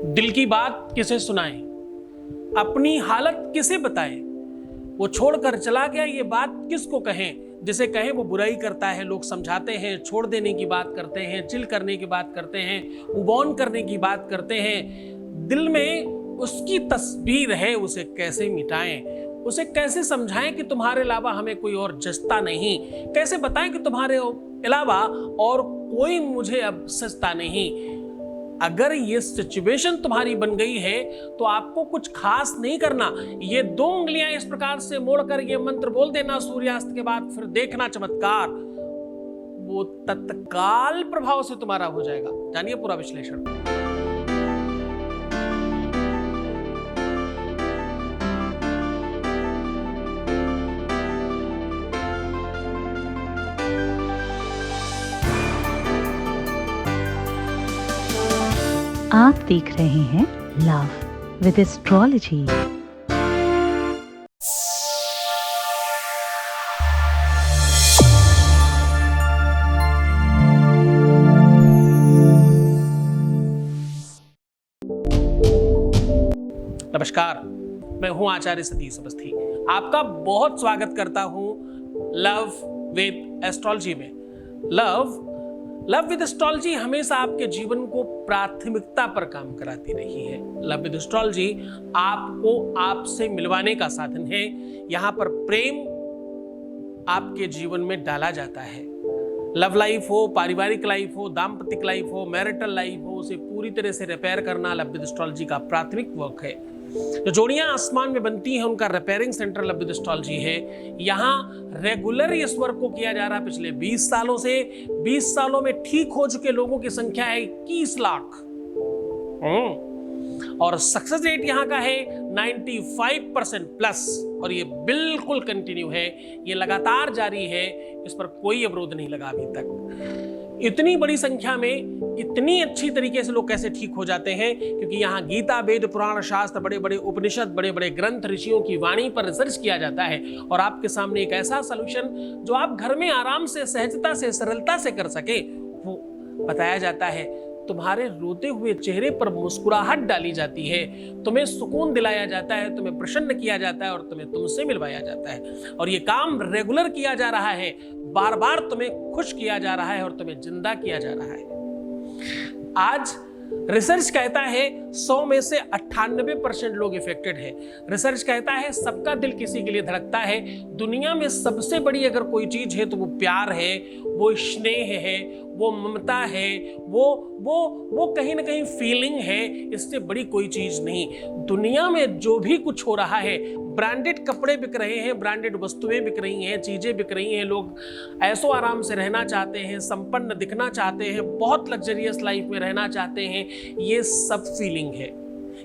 दिल की बात किसे सुनाएं, अपनी हालत किसे बताएं, वो छोड़कर चला गया ये बात किसको कहें। जिसे कहें वो बुराई करता है, लोग समझाते हैं, छोड़ देने की बात करते हैं, चिल करने की बात करते हैं, मूव ऑन करने की बात करते हैं। दिल में उसकी तस्वीर है, उसे कैसे मिटाएं, उसे कैसे समझाएं कि तुम्हारे अलावा हमें कोई और जचता नहीं, कैसे बताएं कि तुम्हारे अलावा और कोई मुझे अब सजता नहीं। अगर ये सिचुएशन तुम्हारी बन गई है तो आपको कुछ खास नहीं करना, ये 2 उंगलियां इस प्रकार से मोड़कर ये मंत्र बोल देना सूर्यास्त के बाद, फिर देखना चमत्कार, वो तत्काल प्रभाव से तुम्हारा हो जाएगा। जानिए पूरा विश्लेषण। आप देख रहे हैं लव विद एस्ट्रोलॉजी। नमस्कार, मैं हूं आचार्य सतीश अवस्थी। आपका बहुत स्वागत करता हूं लव विद एस्ट्रोलॉजी में। लव विद एस्ट्रोलॉजी हमेशा आपके जीवन को प्राथमिकता पर काम कराती रही है। लव विद एस्ट्रोलॉजी आपको आपसे मिलवाने का साधन है। यहां पर प्रेम आपके जीवन में डाला जाता है। लव लाइफ हो, पारिवारिक लाइफ हो, दाम्पतिक लाइफ हो, मैरिटल लाइफ हो, उसे पूरी तरह से रिपेयर करना लव विद एस्ट्रोलॉजी का प्राथमिक वर्क है। जो जोड़ियां आसमान में बनती हैं उनका repairing centre love with astrology है। यहाँ रेगुलर इस वर्क को किया जा रहा है पिछले 20 सालों से। 20 सालों में ठीक हो चुके लोगों की संख्या है 21 लाख और सक्सेस रेट यहाँ का है 95% प्लस, और ये बिल्कुल कंटिन्यू है, ये लगातार जारी है, इस पर कोई अवरोध नहीं लगा अभी तक। इतनी बड़ी संख्या में इतनी अच्छी तरीके से लोग कैसे ठीक हो जाते हैं? क्योंकि यहाँ गीता, वेद, पुराण, शास्त्र, बड़े बड़े उपनिषद, बड़े बड़े ग्रंथ, ऋषियों की वाणी पर रिसर्च किया जाता है और आपके सामने एक ऐसा सॉल्यूशन जो आप घर में आराम से, सहजता से, सरलता से कर सके, वो बताया जाता है। तुम्हारे रोते हुए चेहरे पर मुस्कुराहट डाली जाती है, तुम्हें सुकून दिलाया जाता है, तुम्हें प्रसन्न किया जाता है और तुम्हें तुमसे मिलवाया जाता है। और ये काम रेगुलर किया जा रहा है, बार बार तुम्हें खुश किया जा रहा है और तुम्हें जिंदा किया जा रहा है। आज रिसर्च कहता है 100 में से 98% लोग इफेक्टेड हैं। रिसर्च कहता है सबका दिल किसी के लिए धड़कता है। दुनिया में सबसे बड़ी अगर कोई चीज है तो वो प्यार है, वो स्नेह है, वो ममता है, वो कहीं ना कहीं फीलिंग है। इससे बड़ी कोई चीज नहीं। दुनिया में जो भी कुछ हो रहा है, ब्रांडेड कपड़े बिक रहे हैं, ब्रांडेड वस्तुएं बिक रही हैं, चीजें बिक रही हैं, लोग ऐसो आराम से रहना चाहते हैं, संपन्न दिखना चाहते हैं, बहुत लग्जरियस लाइफ में रहना चाहते हैं, ये सब फीलिंग है,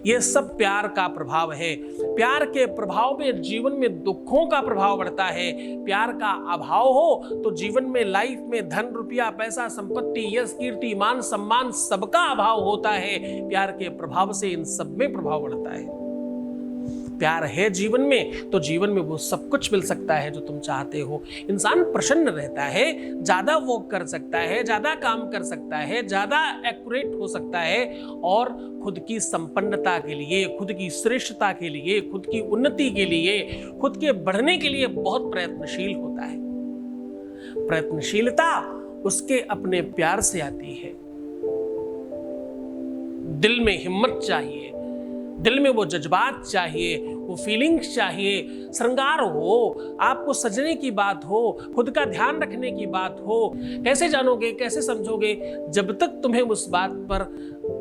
ये सब प्यार का प्रभाव है। प्यार के प्रभाव में जीवन में दुखों का प्रभाव बढ़ता है। प्यार का अभाव हो तो जीवन में, लाइफ में धन, रुपया, पैसा, संपत्ति, यश, कीर्ति, मान, सम्मान, सबका अभाव होता है। प्यार के प्रभाव से इन सब में प्रभाव बढ़ता है। प्यार है जीवन में तो जीवन में वो सब कुछ मिल सकता है जो तुम चाहते हो। इंसान प्रसन्न रहता है, ज्यादा वर्क कर सकता है, ज्यादा काम कर सकता है, ज्यादा एक्यूरेट हो सकता है और खुद की संपन्नता के लिए, खुद की श्रेष्ठता के लिए, खुद की उन्नति के लिए, खुद के बढ़ने के लिए बहुत प्रयत्नशील होता है। प्रयत्नशीलता उसके अपने प्यार से आती है। दिल में हिम्मत चाहिए, दिल में वो जज्बात चाहिए, वो फीलिंग्स चाहिए, श्रृंगार हो, आपको सजने की बात हो, खुद का ध्यान रखने की बात हो। कैसे जानोगे, कैसे समझोगे जब तक तुम्हें उस बात पर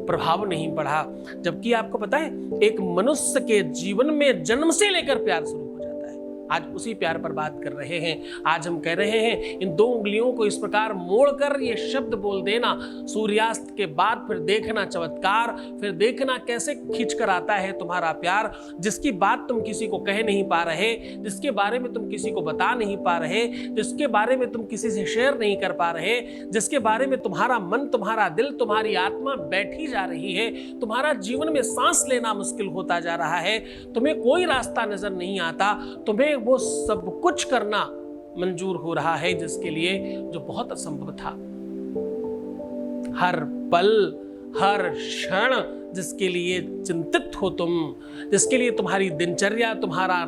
प्रभाव नहीं पड़ा? जबकि आपको पता है एक मनुष्य के जीवन में जन्म से लेकर प्यार शुरू हो जाता है। आज उसी प्यार पर बात कर रहे हैं। आज हम कह रहे हैं इन 2 उंगलियों को इस प्रकार मोड़कर ये शब्द बोल देना, सूर्यास्त के बाद फिर देखना चमत्कार, फिर देखना कैसे खींच कर आता है तुम्हारा प्यार, जिसकी बात तुम किसी को कह नहीं पा रहे, जिसके बारे में तुम किसी को बता नहीं पा रहे, जिसके बारे में तुम किसी से शेयर नहीं कर पा रहे, जिसके बारे में तुम्हारा मन, तुम्हारा दिल, तुम्हारी आत्मा बैठी जा रही है। तुम्हारा जीवन में सांस लेना मुश्किल होता जा रहा है, तुम्हें कोई रास्ता नजर नहीं आता, तुम्हें वो सब कुछ करना मंजूर हो रहा है जिसके लिए जो बहुत असंभव था। हर पल, हर क्षण जिसके लिए चिंतित हो तुम, जिसके लिए तुम्हारी दिनचर्या, तुम्हारा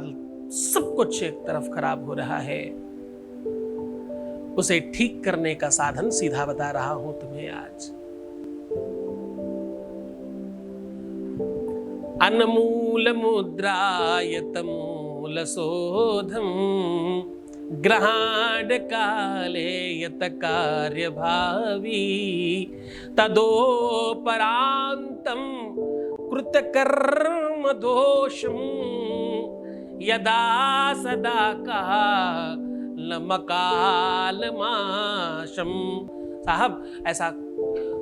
सब कुछ एक तरफ खराब हो रहा है, उसे ठीक करने का साधन सीधा बता रहा हूं तुम्हें आज। अनमूल मुद्रायत मूल शोधम ग्रहाण काले यत कार्य भावी तदोपरांतम कृतकर्म दोषम यदा सदा कालमाशम। साहब, ऐसा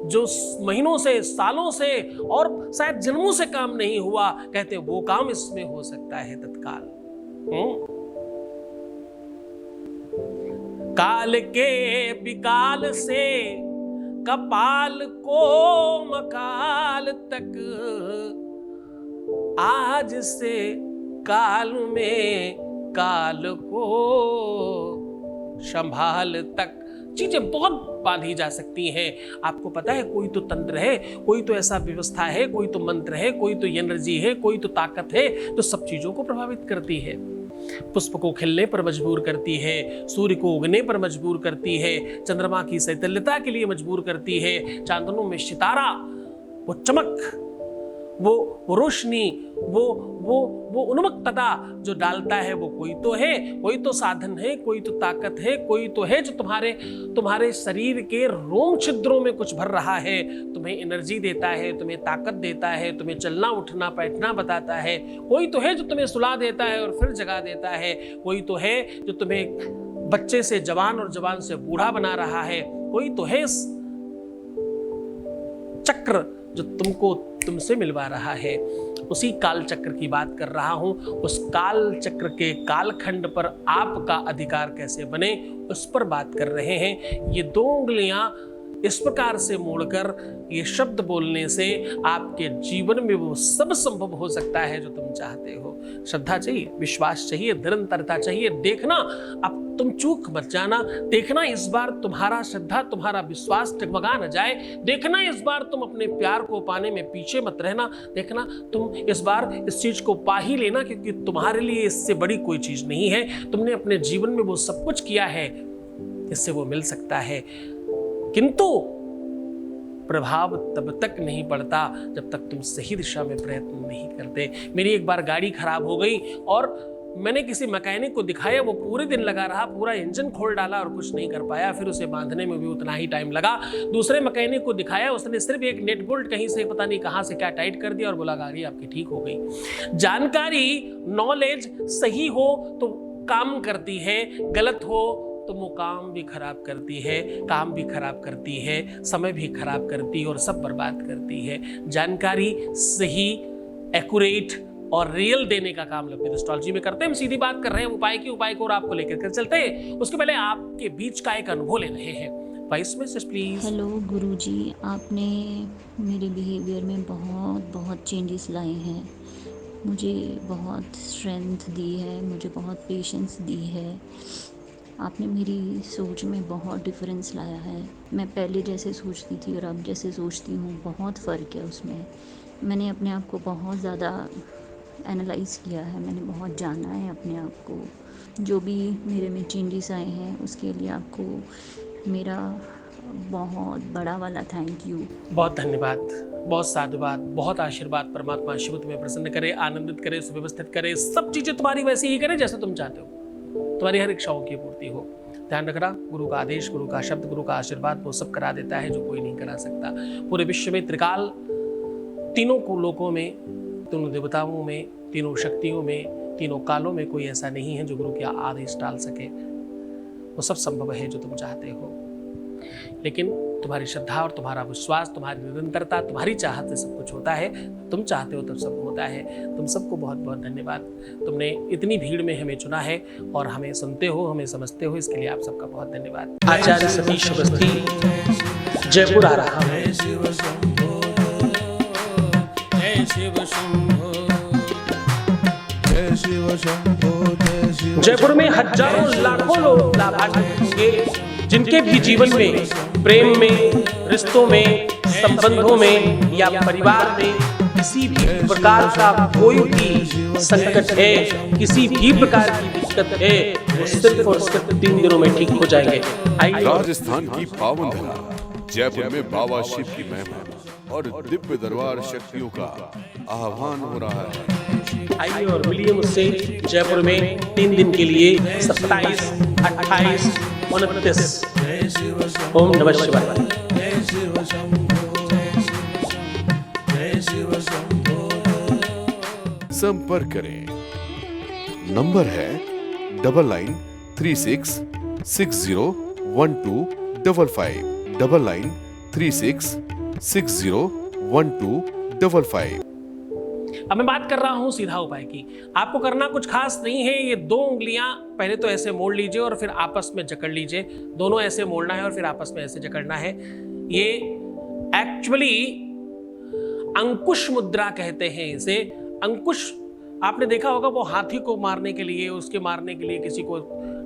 जो महीनों से, सालों से और शायद जन्मों से काम नहीं हुआ, कहते वो काम इसमें हो सकता है तत्काल। काल के विकाल से कपाल को मकाल तक, आज से काल में काल को संभाल तक। चीजें बहुत बांधी जा सकती हैं। आपको पता है, कोई तो तंत्र है, कोई तो ऐसा व्यवस्था है, कोई तो मंत्र है, कोई तो एनर्जी है, कोई तो ताकत है जो सब चीजों को प्रभावित करती है। पुष्प को खिलने पर मजबूर करती है, सूर्य को उगने पर मजबूर करती है, चंद्रमा की शैथिल्यता के लिए मजबूर करती है, चांदनों में सितारा, वो चमक, वो रोशनी, वो उन्मत्तता जो डालता है, वो कोई तो है, कोई तो साधन है, कोई तो ताकत है, कोई तो है जो तुम्हारे शरीर के रोम छिद्रों में कुछ भर रहा है, तुम्हें एनर्जी देता है, तुम्हें ताकत देता है, तुम्हें चलना उठना बैठना बताता है। कोई तो है जो तुम्हें सुला देता है और फिर जगा देता है। कोई तो है जो तुम्हें बच्चे से जवान और जवान से बूढ़ा बना रहा है। कोई तो है चक्र जो तुमसे मिलवा रहा है। उसी काल चक्र की बात कर रहा हूं। उस काल चक्र के कालखंड पर आपका अधिकार कैसे बने, उस पर बात कर रहे हैं। ये 2 उंगलियां इस प्रकार से मोड़कर ये शब्द बोलने से आपके जीवन में वो सब संभव हो सकता है जो तुम चाहते हो। श्रद्धा चाहिए, विश्वास चाहिए, निरंतरता चाहिए। देखना, अब तुम चूक मत जाना। देखना इस बार तुम्हारा श्रद्धा, तुम्हारा विश्वास डगमगा न जाए। देखना इस बार तुम अपने प्यार को पाने में पीछे मत रहना। देखना तुम इस बार इस चीज को पा ही लेना, क्योंकि तुम्हारे लिए इससे बड़ी कोई चीज नहीं है। तुमने अपने जीवन में वो सब कुछ किया है इससे वो मिल सकता है, किंतु प्रभाव तब तक नहीं पड़ता जब तक तुम सही दिशा में प्रयत्न नहीं करते। मेरी एक बार गाड़ी खराब हो गई और मैंने किसी मैकेनिक को दिखाया, वो पूरे दिन लगा रहा, पूरा इंजन खोल डाला और कुछ नहीं कर पाया। फिर उसे बांधने में भी उतना ही टाइम लगा। दूसरे मैकेनिक को दिखाया, उसने सिर्फ एक नेट बोल्ट कहीं से पता नहीं कहां से क्या टाइट कर दिया और बोला गाड़ी आपकी ठीक हो गई। जानकारी, नॉलेज सही हो तो काम करती है, गलत हो तो वो काम भी खराब करती है, काम भी खराब करती है, समय भी खराब करती है और सब बर्बाद करती है। जानकारी सही, एक्यूरेट और रियल देने का काम लंबी एस्ट्रोलॉजी में करते हैं। हम सीधी बात कर रहे हैं उपाय को और आपको लेकर कर चलते हैं। उसके पहले आपके बीच का एक अनुभव ले रहे हैं। Voice message please. हेलो गुरुजी, आपने मेरे बिहेवियर में बहुत चेंजेस लाए हैं। मुझे बहुत स्ट्रेंथ दी है, मुझे बहुत पेशेंस दी है। आपने मेरी सोच में बहुत डिफरेंस लाया है। मैं पहले जैसे सोचती थी और अब जैसे सोचती हूँ, बहुत फ़र्क है उसमें। मैंने अपने आप को बहुत ज़्यादा एनालाइज़ किया है, मैंने बहुत जाना है अपने आप को। जो भी मेरे में चेंजेस आए हैं उसके लिए आपको मेरा बहुत बड़ा वाला थैंक यू। बहुत धन्यवाद, बहुत साधुवाद, बहुत आशीर्वाद। परमात्मा शिव तुम्हें प्रसन्न करे, आनंदित करे, सुव्यवस्थित करे, सब चीज़ें तुम्हारी वैसी ही करे जैसे तुम चाहते हो, तुम्हारी हर इच्छाओं की पूर्ति हो। ध्यान रखना, गुरु का आदेश, गुरु का शब्द, गुरु का आशीर्वाद वो सब करा देता है जो कोई नहीं करा सकता। पूरे विश्व में त्रिकाल, तीनों को लोकों में, तीनों देवताओं में, तीनों शक्तियों में, तीनों कालों में कोई ऐसा नहीं है जो गुरु के आदेश टाल सके। वो सब संभव है जो तुम चाहते हो, लेकिन तुम्हारी श्रद्धा और तुम्हारा विश्वास, तुम्हारी निरंतरता, तुम्हारी चाहत से सब कुछ होता है। तुम चाहते हो तब सब होता है। तुम सबको बहुत बहुत धन्यवाद। तुमने इतनी भीड़ में हमें चुना है और हमें सुनते हो, हमें समझते हो, इसके लिए आप सबका बहुत धन्यवाद। आचार्य सतीश अवस्थी, जयपुर आ रहा हूँ। जयपुर में हजारों लाखों लोग लाभान्वित होंगे जिनके भी जीवन में, प्रेम में, रिश्तों में, संबंधों में या परिवार में किसी भी प्रकार का कोई भी संकट है, किसी भी प्रकार की दिक्कत है, वो सिर्फ और सिर्फ 3 दिनों में ठीक हो जाएंगे। आइए राजस्थान की पावन धरा जयपुर में बाबा शिव की महिमा और दिव्य दरबार शक्तियों का आह्वान हो रहा है। आइए और मिलिए मुझसे जयपुर में 3 दिन के लिए 27, 28, 29। ओम नमः शिवाय। संपर्क करें, नंबर है 9936601255 9936601255। अब मैं बात कर रहा हूं सीधा उपाय की। आपको करना कुछ खास नहीं है। ये 2 उंगलियां पहले तो ऐसे मोड़ लीजिए और फिर आपस में जकड़ लीजिए। दोनों ऐसे मोड़ना है और फिर आपस में ऐसे जकड़ना है। ये एक्चुअली अंकुश मुद्रा कहते हैं इसे। अंकुश आपने देखा होगा, वो हाथी को मारने के लिए, उसके मारने के लिए, किसी को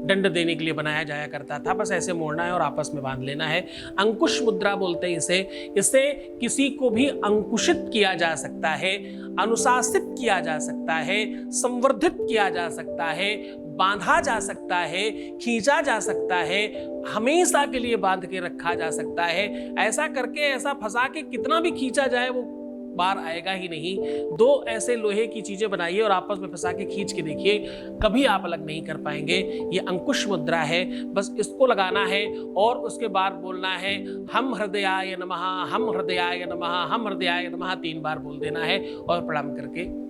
दंड देने के लिए बनाया जाया करता था। बस ऐसे मोड़ना है और आपस में बांध लेना है। अंकुश मुद्रा बोलते हैं इसे। इससे किसी को भी अंकुशित किया जा सकता है, अनुशासित किया जा सकता है, संवर्धित किया जा सकता है, बांधा जा सकता है, खींचा जा सकता है, हमेशा के लिए बांध के रखा जा सकता है। ऐसा करके, ऐसा फंसा के कितना भी खींचा जाए वो बार आएगा ही नहीं। 2 ऐसे लोहे की चीजें बनाइए और आपस में फंसा के खींच के देखिए, कभी आप अलग नहीं कर पाएंगे। ये अंकुश मुद्रा है। बस इसको लगाना है और उसके बाद बोलना है हम हृदयाय नमः, हम हृदयाय नमः, हम हृदयाय नमः 3 बार बोल देना है और प्रणाम करके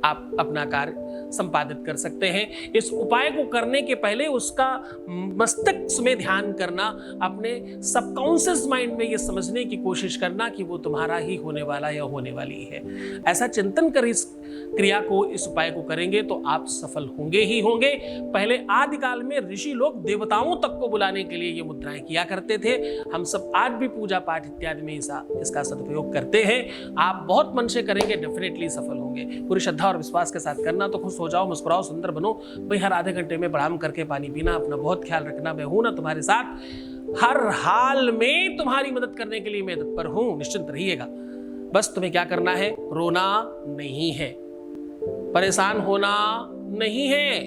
आप अपना कार्य संपादित कर सकते हैं। इस उपाय को करने के पहले उसका मस्तिष्क में ध्यान करना, अपने सबकॉन्शियस माइंड में ये समझने की कोशिश करना कि वो तुम्हारा ही होने वाला या होने वाली है। ऐसा चिंतन कर इस क्रिया को, इस उपाय को करेंगे तो आप सफल होंगे ही होंगे। पहले आदिकाल में ऋषि लोग देवताओं तक को बुलाने के लिए ये मुद्राएं किया करते थे। हम सब आज भी पूजा पाठ इत्यादि में इसका सदुपयोग करते हैं। आप बहुत मन से करेंगे, डेफिनेटली सफल होंगे। पूरी श्रद्धा और विश्वास के साथ करना। तो खुश हो जाओ, मुस्कुराओ, सुंदर बनो। भाई हर आधे घंटे में प्रणाम करके पानी पीना, अपना बहुत ख्याल रखना। मैं हूं ना तुम्हारे साथ, हर हाल में तुम्हारी मदद करने के लिए मैं तत्पर हूं, निश्चिंत रहिएगा। बस तुम्हें क्या करना है, रोना नहीं है, परेशान होना नहीं है,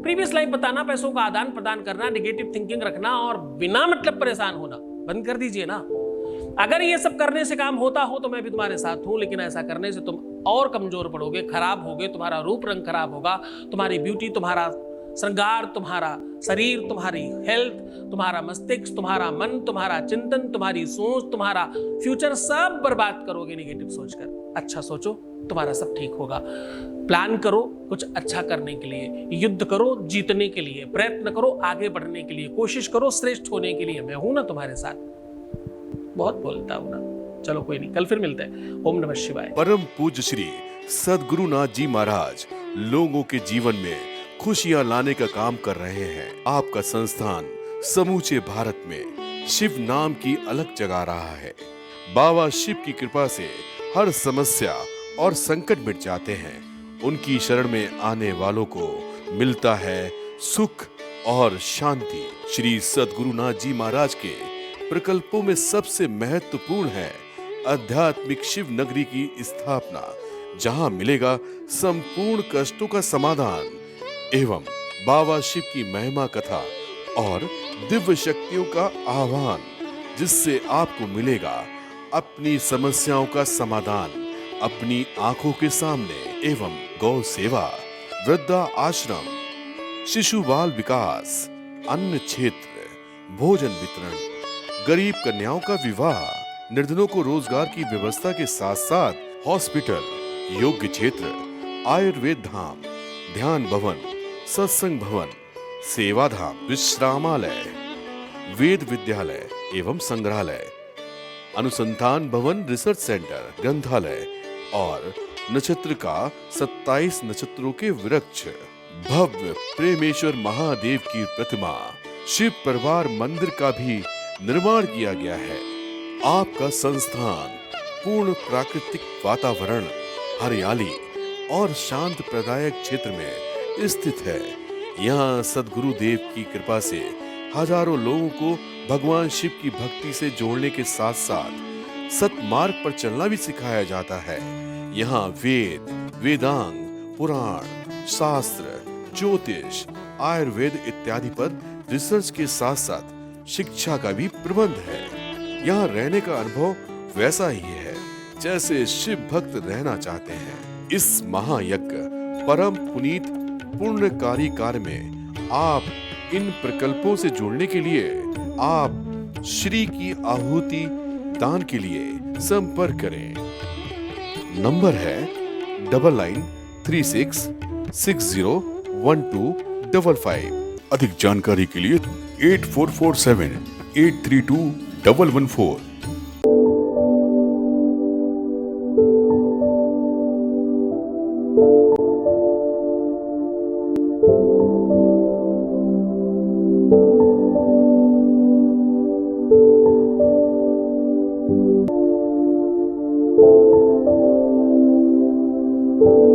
प्रीवियस लाइफ बताना, पैसों का आदान प्रदान करना, नेगेटिव थिंकिंग रखना और बिना मतलब परेशान होना बंद कर दीजिए ना। अगर ये सब करने से काम होता हो तो मैं भी तुम्हारे साथ हूं, लेकिन ऐसा करने से तुम और कमजोर पड़ोगे, खराब होगे, तुम्हारा रूप रंग खराब होगा, तुम्हारी ब्यूटी, तुम्हारा श्रृंगार, तुम्हारा शरीर, तुम्हारी हेल्थ, तुम्हारा मस्तिष्क, तुम्हारा मन, तुम्हारा चिंतन, तुम्हारी सोच, तुम्हारा फ्यूचर सब बर्बाद करोगे नेगेटिव सोचकर। अच्छा सोचो, तुम्हारा सब ठीक होगा। प्लान करो कुछ अच्छा करने के लिए, युद्ध करो जीतने के लिए, प्रयत्न करो आगे बढ़ने के लिए, कोशिश करो श्रेष्ठ होने के लिए। मैं हूं ना तुम्हारे साथ। बहुत बोलता हूं ना, चलो कोई नहीं, कल फिर मिलते हैं। ओम नमः शिवाय। परम पूज्य श्री सद्गुरुनाथ जी महाराज लोगों के जीवन में खुशियां लाने का काम कर रहे हैं। आपका संस्थान समूचे भारत में शिव नाम की अलग जगा रहा है। बाबा शिव की कृपा से हर समस्या और संकट मिट जाते हैं। उनकी शरण में आने वालों को मिलता है सुख और शांति। श्री सद्गुरुनाथ जी महाराज के प्रकल्पों में सबसे महत्वपूर्ण है आध्यात्मिक शिव नगरी की स्थापना, जहां मिलेगा संपूर्ण कष्टों का समाधान एवं बाबा शिव की महिमा कथा और दिव्य शक्तियों का आह्वान, जिससे आपको मिलेगा अपनी समस्याओं का समाधान अपनी आंखों के सामने। एवं गौ सेवा, वृद्धा आश्रम, शिशु बाल विकास, अन्न क्षेत्र, भोजन वितरण, गरीब कन्याओं का विवाह, निर्धनों को रोजगार की व्यवस्था के साथ साथ हॉस्पिटल, योग्य क्षेत्र, आयुर्वेद धाम, ध्यान भवन, सत्संग भवन, सेवा धाम, विश्रामालय, वेद विद्यालय एवं संग्रहालय, अनुसंधान भवन, रिसर्च सेंटर, ग्रंथालय और नक्षत्र का 27 नक्षत्रों के वृक्ष, भव्य प्रेमेश्वर महादेव की प्रतिमा, शिव परिवार मंदिर का भी निर्माण किया गया है। आपका संस्थान पूर्ण प्राकृतिक वातावरण, हरियाली और शांत प्रदायक क्षेत्र में स्थित है। यहाँ सद्गुरु देव की कृपा से हजारों लोगों को भगवान शिव की भक्ति से जोड़ने के साथ साथ सतमार्ग पर चलना भी सिखाया जाता है। यहाँ वेद, वेदांग, पुराण, शास्त्र, ज्योतिष, आयुर्वेद इत्यादि पर रिसर्च के साथ साथ शिक्षा का भी प्रबंध है। यहाँ रहने का अनुभव वैसा ही है जैसे शिव भक्त रहना चाहते हैं। इस महायज्ञ परम पुनीत पुण्यकारी कार्य में आप इन प्रकल्पों से जुड़ने के लिए आप श्री की आहुति दान के लिए संपर्क करें। नंबर है 9936601255। अधिक जानकारी के लिए 8447832114